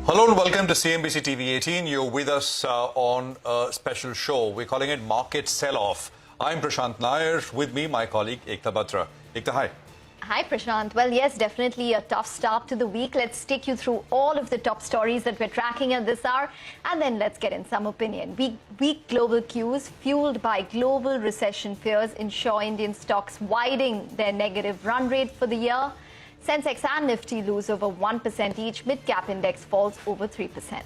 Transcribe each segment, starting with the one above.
Hello and welcome to CNBC TV18. You're with us on a special show. We're calling it Market Sell-Off. I'm Prashant Nair. With me, my colleague Ekta Batra. Ekta, hi. Hi, Prashant. Well, yes, definitely a tough start to the week. Let's take you through all of the top stories that we're tracking at this hour, and then let's get in some opinion. Weak global cues fueled by global recession fears ensure Indian stocks widening their negative run rate for the year. Sensex and Nifty lose over 1% each. Mid-cap index falls over 3%.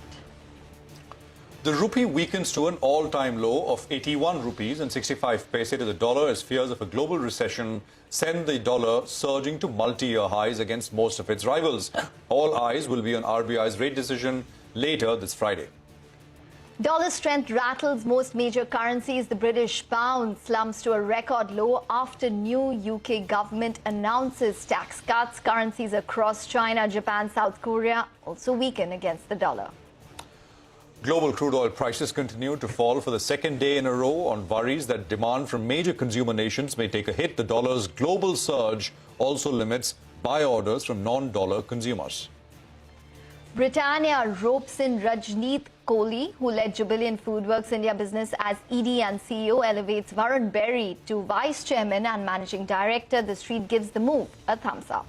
The rupee weakens to an all-time low of 81 rupees and 65 paise to the dollar as fears of a global recession send the dollar surging to multi-year highs against most of its rivals. All eyes will be on RBI's rate decision later this Friday. Dollar strength rattles most major currencies. The British pound slumps to a record low after new UK government announces tax cuts. Currencies across China, Japan, South Korea also weaken against the dollar. Global crude oil prices continue to fall for the second day in a row on worries that demand from major consumer nations may take a hit. The dollar's global surge also limits buy orders from non-dollar consumers. Britannia ropes in Rajneet Kohli, who led Jubilant Foodworks India business as ED and CEO, elevates Varun Berry to Vice Chairman and Managing Director. The street gives the move a thumbs up.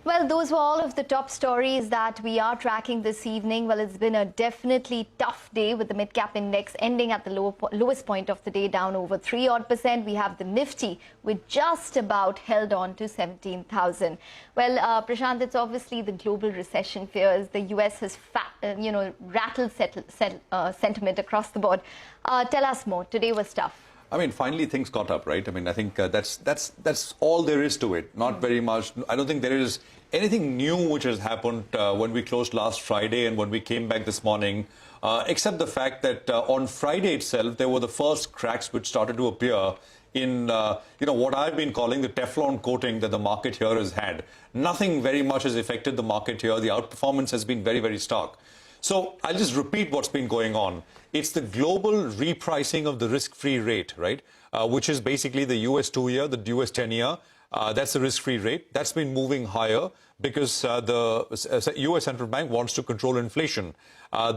Well, those were all of the top stories that we are tracking this evening. Well, it's been a definitely tough day with the mid-cap index ending at the lowest point of the day, down over 3% We have the Nifty, which just about held on to 17,000. Well, Prashant, it's obviously the global recession fears. The US has, rattled sentiment across the board. Tell us more. Today was tough. I mean, finally things caught up, right? I mean, I think that's all there is to it. Not very much. I don't think there is anything new which has happened when we closed last Friday and when we came back this morning, except the fact that on Friday itself, there were the first cracks which started to appear in, what I've been calling the Teflon coating that the market here has had. Nothing very much has affected the market here. The outperformance has been very, very stark. So I'll just repeat what's been going on. It's the global repricing of the risk-free rate, right? Which is basically the US 2-year, the US 10-year. That's the risk-free rate. That's been moving higher because the US Central Bank wants to control inflation.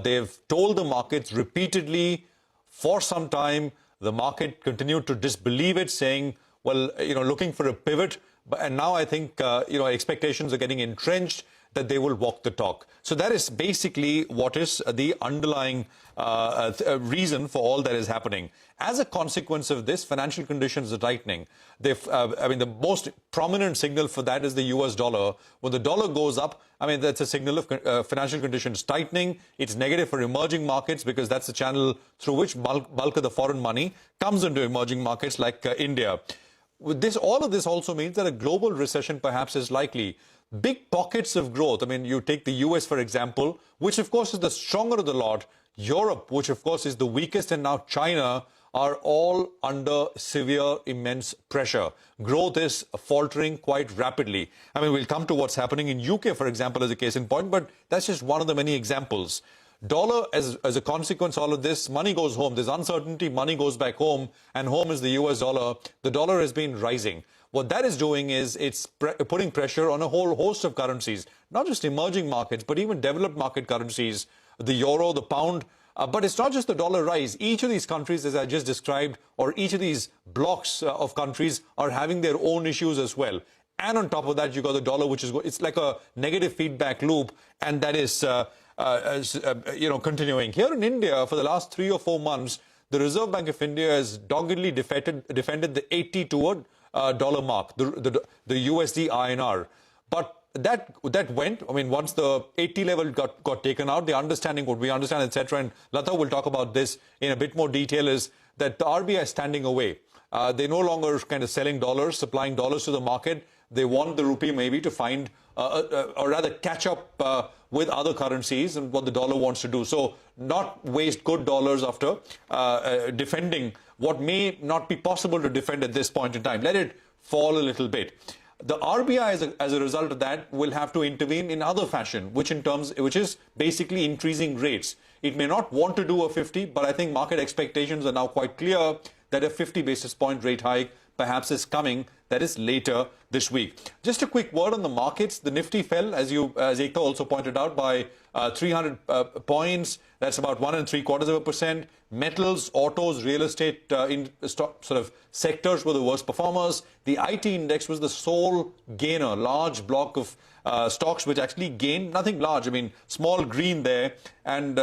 They've told the markets repeatedly for some time. The market continued to disbelieve it, saying, well, looking for a pivot. And now I think, expectations are getting entrenched that they will walk the talk. So that is basically what is the underlying reason for all that is happening. As a consequence of this, financial conditions are tightening. The most prominent signal for that is the US dollar. When the dollar goes up, that's a signal of financial conditions tightening. It's negative for emerging markets because that's the channel through which bulk of the foreign money comes into emerging markets like India. All of this also means that a global recession perhaps is likely. Big pockets of growth. You take the US, for example, which of course is the stronger of the lot. Europe, which of course is the weakest, and now China are all under severe, immense pressure. Growth is faltering quite rapidly. We'll come to what's happening in UK, for example, as a case in point, but that's just one of the many examples. Dollar, as a consequence of all of this, money goes home. There's uncertainty, money goes back home, and home is the US dollar. The dollar has been rising. What that is doing is it's putting pressure on a whole host of currencies, not just emerging markets, but even developed market currencies, the euro, the pound. But it's not just the dollar rise. Each of these countries, as I just described, or each of these blocks of countries are having their own issues as well. And on top of that, you got the dollar, which is it's like a negative feedback loop, and that is continuing. Here in India, for the last 3 or 4 months, the Reserve Bank of India has doggedly defended the 80 to dollar mark, the USD INR. But that went, once the 80 level got taken out, the understanding, what we understand, etc., and Lata will talk about this in a bit more detail, is that the RBI is standing away. They're no longer kind of selling dollars, supplying dollars to the market. They want the rupee maybe to find, or rather catch up with other currencies and what the dollar wants to do. So not waste good dollars after defending what may not be possible to defend at this point in time. Let it fall a little bit. The RBI, as a result of that, will have to intervene in other fashion, which is basically increasing rates. It may not want to do a 50, but I think market expectations are now quite clear that a 50 basis point rate hike perhaps is coming. That is later this week. Just a quick word on the markets. The Nifty fell, as Ekta also pointed out, by 300 points. That's about 1.75%. Metals, autos, real estate in stock sort of sectors were the worst performers. The IT index was the sole gainer, large block of stocks which actually gained, nothing large, I mean, small green there. And,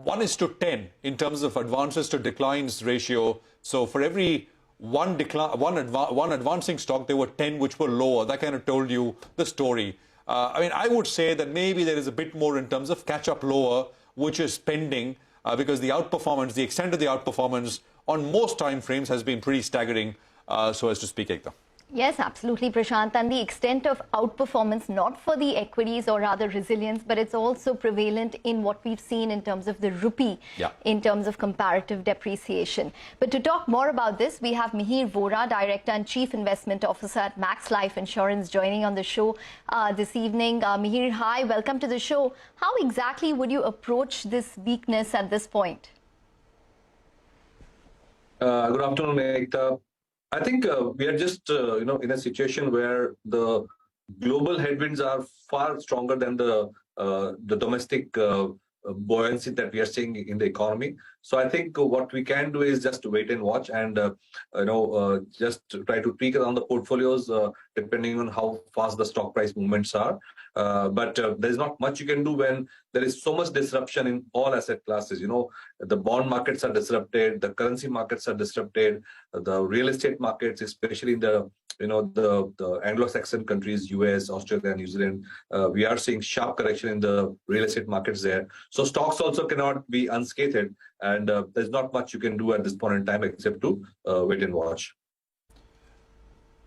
1:10 in terms of advances to declines ratio. So for every one advancing stock, there were 10 which were lower. That kind of told you the story. I would say that maybe there is a bit more in terms of catch-up lower, which is pending because the outperformance, the extent of the outperformance on most time frames has been pretty staggering, so as to speak, Ekta. Yes, absolutely, Prashant. And the extent of outperformance, not for the equities or rather resilience, but it's also prevalent in what we've seen in terms of the rupee, in terms of comparative depreciation. But to talk more about this, we have Mihir Vora, Director and Chief Investment Officer at Max Life Insurance, joining on the show this evening. Mihir, hi, welcome to the show. How exactly would you approach this weakness at this point? Good afternoon, Ekta. I think we are just, in a situation where the global headwinds are far stronger than the domestic buoyancy that we are seeing in the economy. So I think what we can do is just wait and watch and, just try to tweak around the portfolios depending on how fast the stock price movements are. But there's not much you can do when there is so much disruption in all asset classes. The bond markets are disrupted, the currency markets are disrupted, the real estate markets, especially in the Anglo-Saxon countries, US, Australia, New Zealand, we are seeing sharp correction in the real estate markets there. So stocks also cannot be unscathed, and there's not much you can do at this point in time except to wait and watch.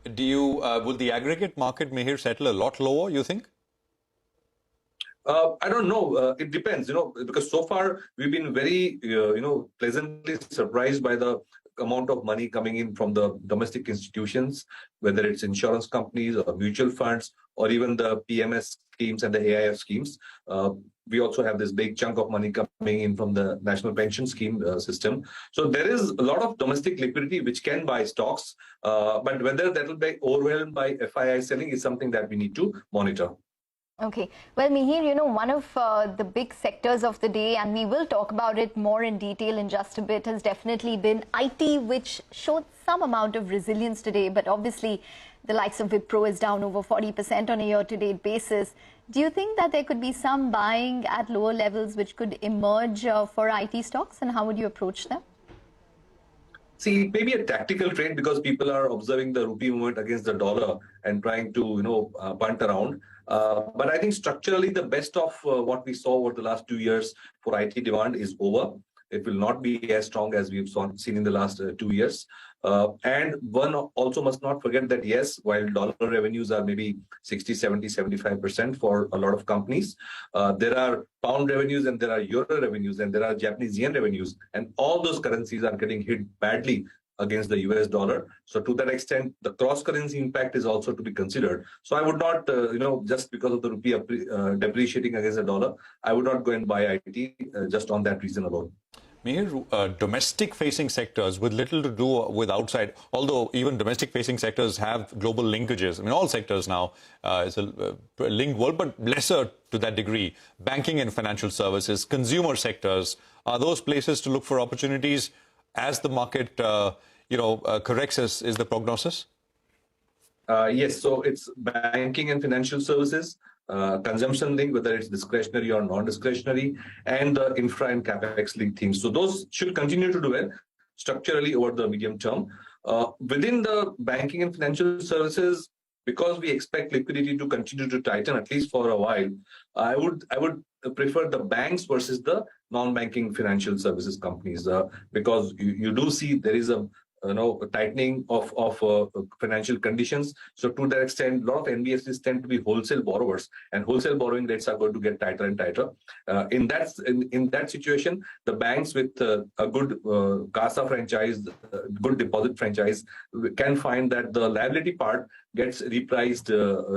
Will the aggregate market, Mihir, settle a lot lower, you think? I don't know. It depends, because so far we've been very, pleasantly surprised by the amount of money coming in from the domestic institutions, whether it's insurance companies or mutual funds or even the PMS schemes and the AIF schemes. We also have this big chunk of money coming in from the National Pension Scheme system. So there is a lot of domestic liquidity which can buy stocks, but whether that will be overwhelmed by FII selling is something that we need to monitor. Okay. Well, Mihir, one of the big sectors of the day, and we will talk about it more in detail in just a bit, has definitely been IT, which showed some amount of resilience today. But obviously, the likes of Wipro is down over 40% on a year-to-date basis. Do you think that there could be some buying at lower levels which could emerge for IT stocks, and how would you approach them? See, maybe a tactical trade because people are observing the rupee movement against the dollar and trying to, punt around. But I think structurally, the best of what we saw over the last 2 years for IT demand is over. It will not be as strong as we've seen in the last 2 years. And one also must not forget that, yes, while dollar revenues are maybe 60, 70, 75% for a lot of companies, there are pound revenues and there are euro revenues and there are Japanese yen revenues. And all those currencies are getting hit badly against the US dollar. So to that extent, the cross-currency impact is also to be considered. So I would not, just because of the rupee depreciating against the dollar, I would not go and buy IT just on that reason alone. Mihir, domestic-facing sectors with little to do with outside, although even domestic-facing sectors have global linkages. I mean, all sectors now is a linked world, but lesser to that degree. Banking and financial services, consumer sectors, are those places to look for opportunities as the market, corrects, is the prognosis? Yes, so it's banking and financial services, consumption link, whether it's discretionary or non-discretionary, and the infra and capex link themes. So those should continue to do well structurally over the medium term. Within the banking and financial services, because we expect liquidity to continue to tighten at least for a while, I would prefer the banks versus the non-banking financial services companies, because you do see there is a tightening of financial conditions. So to that extent, a lot of NBFCs tend to be wholesale borrowers, and wholesale borrowing rates are going to get tighter and tighter. In that situation, the banks with a good CASA franchise, good deposit franchise, can find that the liability part gets repriced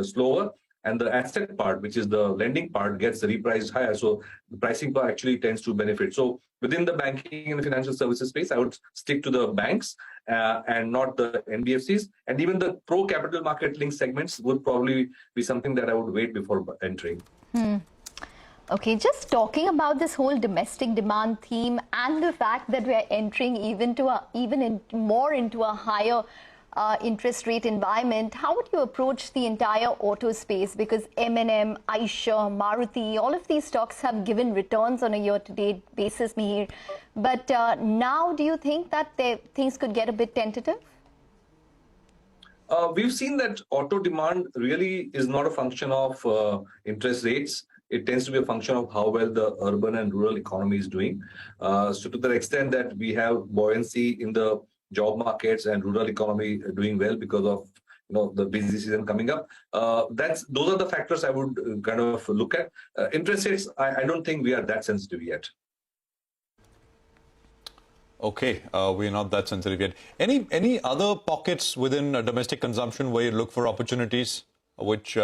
slower, and the asset part, which is the lending part, gets repriced higher. So the pricing part actually tends to benefit. So within the banking and financial services space, I would stick to the banks. and not the NBFCs. And even the pro-capital market link segments would probably be something that I would wait before entering. Okay, just talking about this whole domestic demand theme and the fact that we are entering more into a higher interest rate environment, how would you approach the entire auto space? Because M&M, Eicher, Maruti, all of these stocks have given returns on a year-to-date basis, Mihir. But now, do you think that things could get a bit tentative? We've seen that auto demand really is not a function of interest rates. It tends to be a function of how well the urban and rural economy is doing. So to the extent that we have buoyancy in the job markets and rural economy doing well because of the busy season coming up, those are the factors I would kind of look at. Interest rates, I don't think we are that sensitive yet. Okay, we're not that sensitive yet. Any other pockets within domestic consumption where you look for opportunities which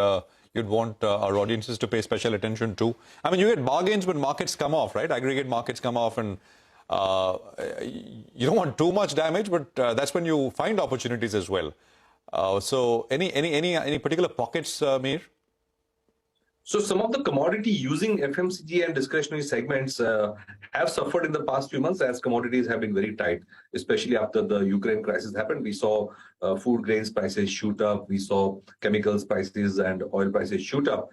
you'd want our audiences to pay special attention to? I mean, you get bargains when markets come off, right? Aggregate markets come off, and you don't want too much damage, but that's when you find opportunities as well. So, any particular pockets, Mir? So some of the commodity using FMCG and discretionary segments have suffered in the past few months as commodities have been very tight, especially after the Ukraine crisis happened. We saw food grains prices shoot up. We saw chemicals prices and oil prices shoot up.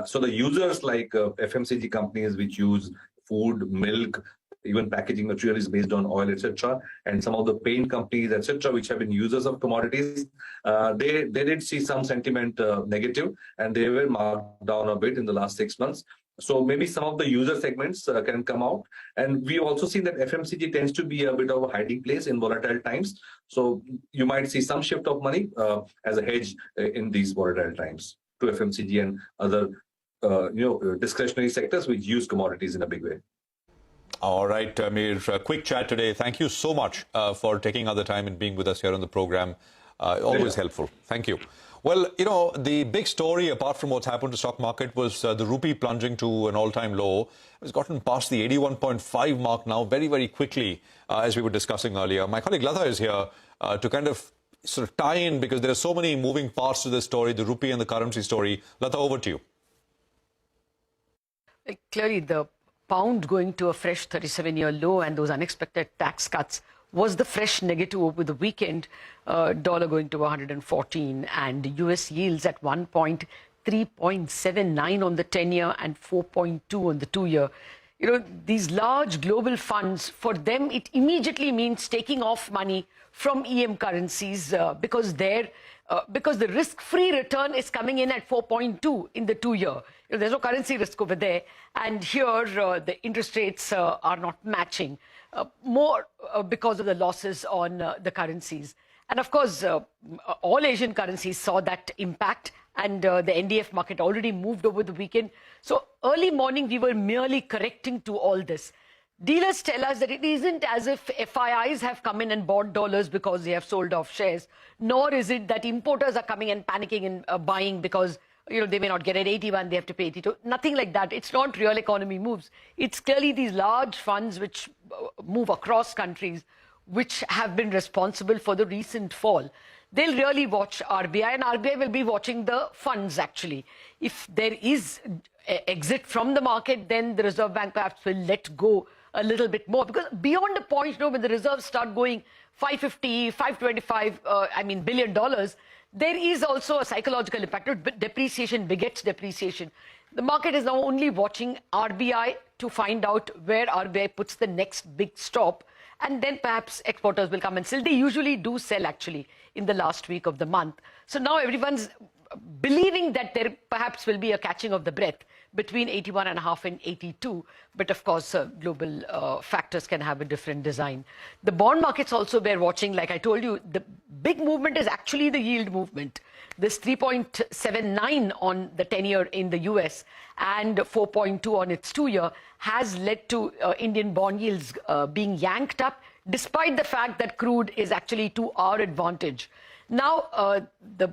So the users like FMCG companies which use food, milk, even packaging material is based on oil, etc., and some of the paint companies, etc., which have been users of commodities, they did see some sentiment negative, and they were marked down a bit in the last 6 months. So maybe some of the user segments can come out, and we've also seen that FMCG tends to be a bit of a hiding place in volatile times. So you might see some shift of money as a hedge in these volatile times to FMCG and other discretionary sectors which use commodities in a big way. All right, Mir, quick chat today. Thank you so much for taking other time and being with us here on the program. Always helpful. Thank you. Well, the big story, apart from what's happened to stock market, was the rupee plunging to an all-time low. It's gotten past the 81.5 mark now very, very quickly, as we were discussing earlier. My colleague Latha is here to kind of sort of tie in, because there are so many moving parts to this story, the rupee and the currency story. Latha, over to you. Clearly, the pound going to a fresh 37-year low and those unexpected tax cuts was the fresh negative over the weekend. Dollar going to 114 and US yields at 3.79 on the 10-year and 4.2 on the 2-year. These large global funds, for them, it immediately means taking off money from EM currencies because the risk-free return is coming in at 4.2 in the 2-year. There's no currency risk over there. And here, the interest rates are not matching, more because of the losses on the currencies. And of course, all Asian currencies saw that impact, and the NDF market already moved over the weekend. So early morning, we were merely correcting to all this. Dealers tell us that it isn't as if FIIs have come in and bought dollars because they have sold off shares, nor is it that importers are coming and panicking and buying because they may not get at 81, they have to pay 82. Nothing like that. It's not real economy moves. It's clearly these large funds which move across countries which have been responsible for the recent fall. They'll really watch RBI, and RBI will be watching the funds actually. If there is exit from the market, then the Reserve Bank perhaps will let go a little bit more, because beyond a point, when the reserves start going 550, 525, billion dollars, there is also a psychological impact. Depreciation begets depreciation. The market is now only watching RBI to find out where RBI puts the next big stop, and then perhaps exporters will come and sell. They usually do sell actually in the last week of the month. So now everyone's believing that there perhaps will be a catching of the breath between 81.5 and 82. But of course, global factors can have a different design. The bond markets also bear watching. Like I told you, the big movement is actually the yield movement. This 3.79 on the 10-year in the US and 4.2 on its 2-year has led to Indian bond yields being yanked up, despite the fact that crude is actually to our advantage. Now, the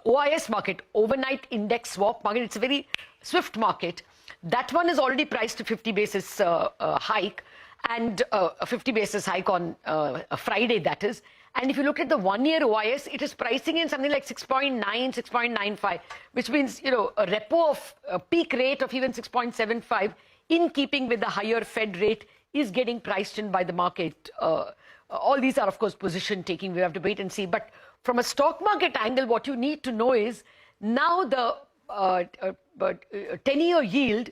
OIS market, overnight index swap market, it's a very swift market. That one is already priced to 50 basis hike. and a 50 basis hike on a Friday, that is. And if you look at the one-year OIS, it is pricing in something like 6.9, 6.95, which means, a repo of a peak rate of even 6.75, in keeping with the higher Fed rate, is getting priced in by the market. All these are, of course, position taking. We have to wait and see. But from a stock market angle, what you need to know is now the 10-year yield,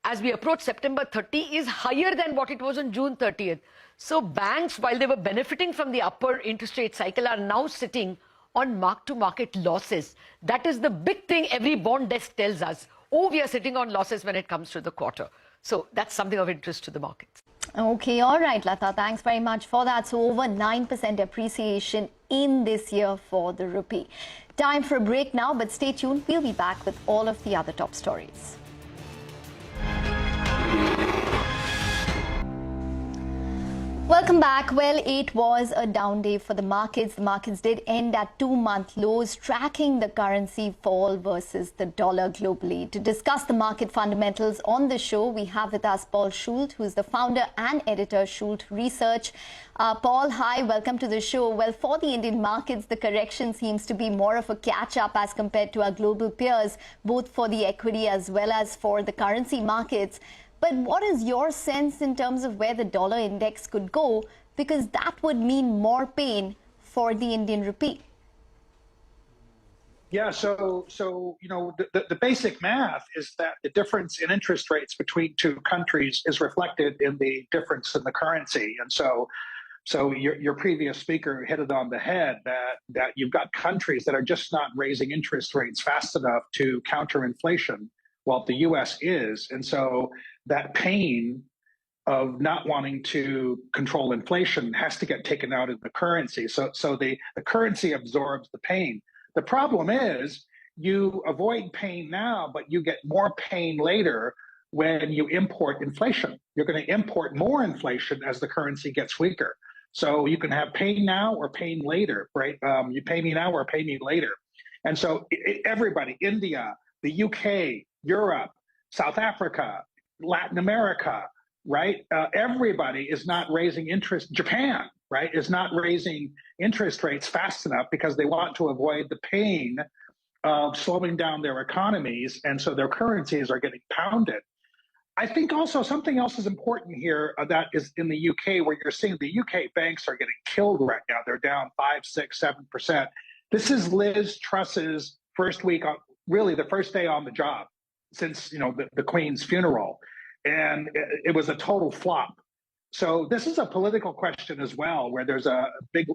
as we approach September 30, is higher than what it was on June 30th. So banks, while they were benefiting from the upper interest rate cycle, are now sitting on mark-to-market losses. That is the big thing every bond desk tells us. Oh, we are sitting on losses when it comes to the quarter. So that's something of interest to the markets. Okay, all right, Lata. Thanks very much for that. So over 9% appreciation in this year for the rupee. Time for a break now, but stay tuned. We'll be back with all of the other top stories. Welcome back. Well, it was a down day for the markets. The markets did end at 2-month lows, tracking the currency fall versus the dollar globally. To discuss the market fundamentals on the show, we have with us Paul Schult, who is the founder and editor, Schult Research. Paul, hi, welcome to the show. Well, for the Indian markets, the correction seems to be more of a catch-up as compared to our global peers, both for the equity as well as for the currency markets. But what is your sense in terms of where the dollar index could go? Because that would mean more pain for the Indian rupee. Yeah, so the basic math is that the difference in interest rates between two countries is reflected in the difference in the currency. And so your previous speaker hit it on the head that you've got countries that are just not raising interest rates fast enough to counter inflation, while the U.S. is. And so that pain of not wanting to control inflation has to get taken out of the currency. So the currency absorbs the pain. The problem is you avoid pain now, but you get more pain later when you import inflation. You're going to import more inflation as the currency gets weaker. So you can have pain now or pain later, right? You pay me now or pay me later. And so everybody, India, the UK, Europe, South Africa, Latin America, right? Everybody is not raising interest. Japan, right, is not raising interest rates fast enough because they want to avoid the pain of slowing down their economies. And so their currencies are getting pounded. I think also something else is important here that is in the UK, where you're seeing the UK banks are getting killed right now. They're down 5, 6, 7%. This is Liz Truss's first week, really the first day on the job since the Queen's funeral, and it was a total flop. So this is a political question as well, where there's a big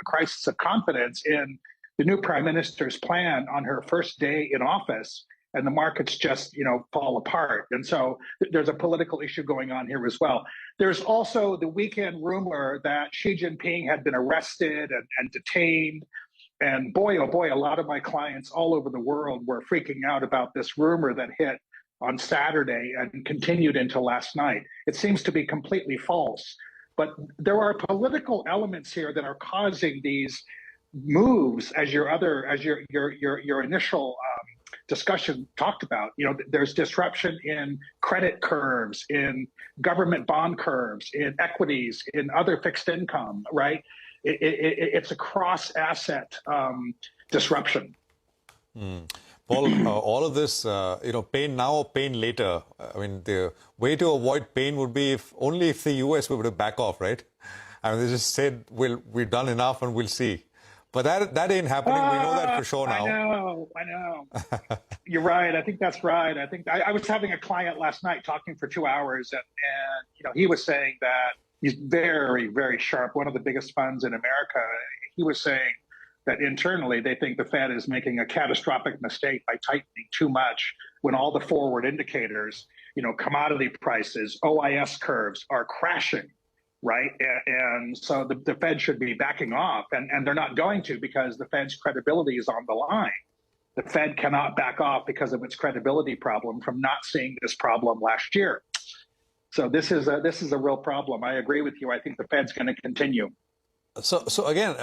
crisis of confidence in the new prime minister's plan on her first day in office, and the markets just fall apart. And so there's a political issue going on here as well. There's also the weekend rumor that Xi Jinping had been arrested and detained. And boy, oh boy, a lot of my clients all over the world were freaking out about this rumor that hit on Saturday and continued into last night. It seems to be completely false. But there are political elements here that are causing these moves, as your initial discussion talked about. There's disruption in credit curves, in government bond curves, in equities, in other fixed income, right? It's a cross-asset disruption. Paul, all of this, pain now or pain later. I mean, the way to avoid pain would be only if the US were to back off, right? I mean, they just said, we've done enough and we'll see. But that ain't happening. We know that for sure now. I know. You're right. I think that's right. I think I was having a client last night talking for 2 hours, and he was saying that he's very, very sharp, one of the biggest funds in America. He was saying that internally they think the Fed is making a catastrophic mistake by tightening too much when all the forward indicators, commodity prices, OIS curves are crashing, right? And so the Fed should be backing off, and they're not going to, because the Fed's credibility is on the line. The Fed cannot back off because of its credibility problem from not seeing this problem last year. So this is a real problem. I agree with you. I think the Fed's going to continue. So again,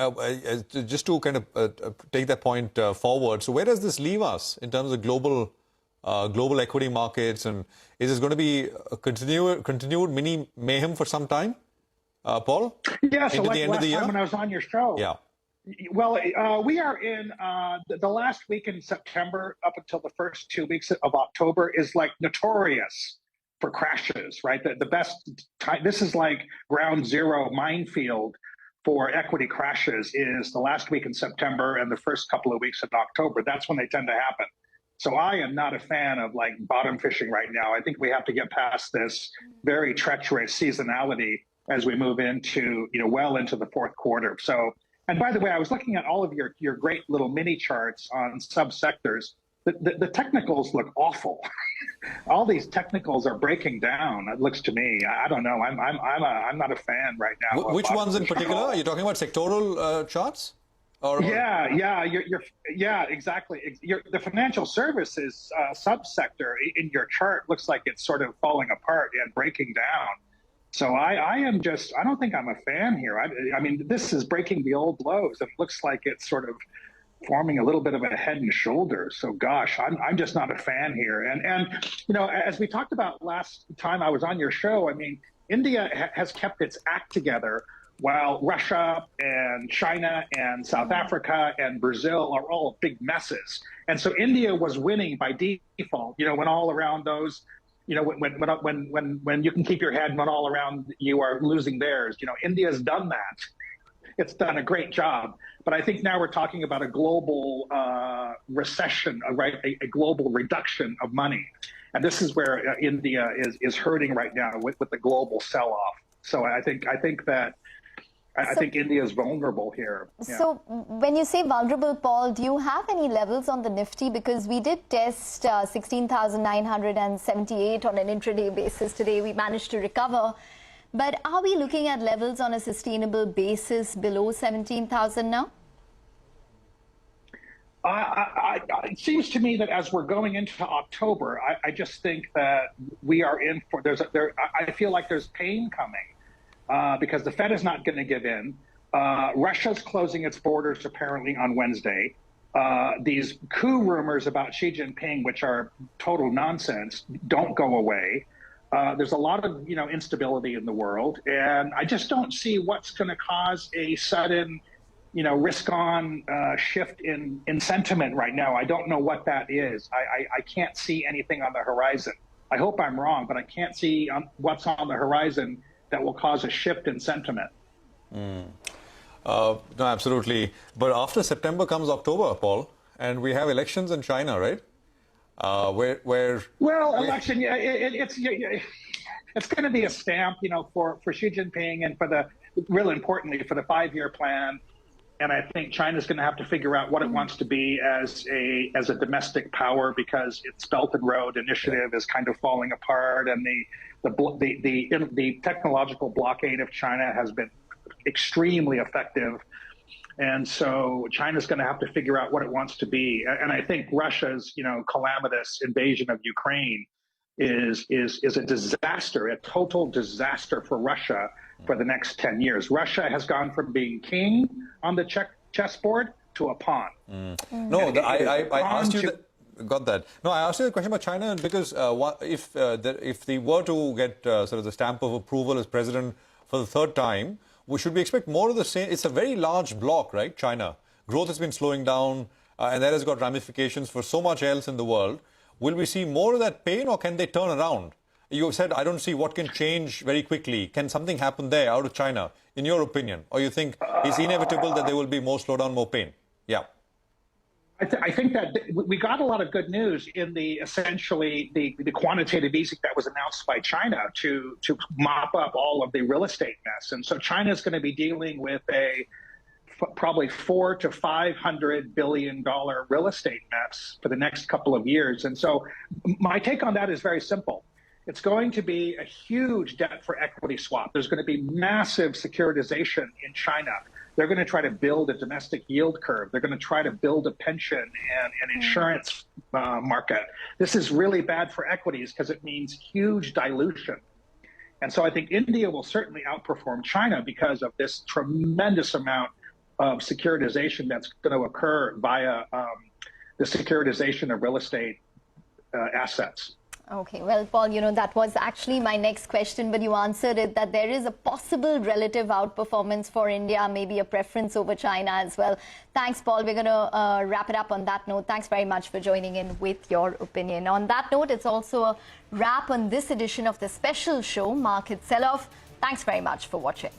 just to kind of take that point forward, so where does this leave us in terms of global global equity markets, and is this going to be a continued mini mayhem for some time, Paul? Yeah, so into like the end of last the year? time when I was on your show. Yeah. Well, we are in the last week in September up until the first 2 weeks of October is like notorious for crashes, right? The best time, this is like ground zero minefield for equity crashes is the last week in September and the first couple of weeks of October. That's when they tend to happen. So I am not a fan of like bottom fishing right now. I think we have to get past this very treacherous seasonality as we move into, well into the fourth quarter. So, and by the way, I was looking at all of your great little mini charts on subsectors. The technicals look awful. All these technicals are breaking down. It looks to me. I don't know. I'm not a fan right now. Which ones in particular? Are you talking about sectoral charts? Or Yeah, exactly. The financial services subsector in your chart looks like it's sort of falling apart and breaking down. So I don't think I'm a fan here. I mean, this is breaking the old lows. It looks like it's sort of forming a little bit of a head and shoulders. So gosh, I'm just not a fan here. And as we talked about last time I was on your show, I mean, India has kept its act together while Russia and China and South Africa and Brazil are all big messes. And so India was winning by default, when all around those, when you can keep your head and when all around you are losing theirs, India's done that. It's done a great job. But I think now we're talking about a global recession, right? A global reduction of money. And this is where India is hurting right now with the global sell-off. So I think India is vulnerable here. Yeah. So when you say vulnerable, Paul, do you have any levels on the Nifty? Because we did test 16,978 on an intraday basis today. We managed to recover. But are we looking at levels on a sustainable basis below 17,000 now? It seems to me that as we're going into October, I just think that we are in for I feel like there's pain coming because the Fed is not going to give in. Russia's closing its borders apparently on Wednesday. These coup rumors about Xi Jinping, which are total nonsense, don't go away. There's a lot of instability in the world, and I just don't see what's going to cause a sudden risk-on shift in sentiment right now. I don't know what that is. I can't see anything on the horizon. I hope I'm wrong, but I can't see what's on the horizon that will cause a shift in sentiment. No, absolutely. But after September comes October, Paul, and we have elections in China, right? Election, yeah, it's going to be a stamp, for Xi Jinping and real importantly, for the 5-year plan. And I think China's going to have to figure out what it wants to be as a domestic power, because its Belt and Road Initiative is kind of falling apart, and the technological blockade of China has been extremely effective. And so China's going to have to figure out what it wants to be. And I think Russia's, calamitous invasion of Ukraine is a disaster, a total disaster for Russia for the next 10 years. Russia has gone from being king on the chessboard to a pawn. No, I asked you got that. No, I asked you the question about China because if they were to get sort of the stamp of approval as president for the third time, should we expect more of the same? It's a very large bloc, right, China? Growth has been slowing down, and that has got ramifications for so much else in the world. Will we see more of that pain, or can they turn around? You said, I don't see what can change very quickly. Can something happen there out of China, in your opinion? Or you think it's inevitable that there will be more slowdown, more pain? Yeah. I think that we got a lot of good news in essentially the quantitative easing that was announced by China to mop up all of the real estate mess. And so China is going to be dealing with probably $400 to $500 billion real estate mess for the next couple of years. And so my take on that is very simple. It's going to be a huge debt for equity swap. There's going to be massive securitization in China. They're going to try to build a domestic yield curve. They're going to try to build a pension and an insurance market. This is really bad for equities because it means huge dilution. And so I think India will certainly outperform China because of this tremendous amount of securitization that's going to occur via the securitization of real estate assets. Okay, well, Paul, that was actually my next question, but you answered it, that there is a possible relative outperformance for India, maybe a preference over China as well. Thanks, Paul. We're going to wrap it up on that note. Thanks very much for joining in with your opinion. On that note, it's also a wrap on this edition of the special show, Market Sell-Off. Thanks very much for watching.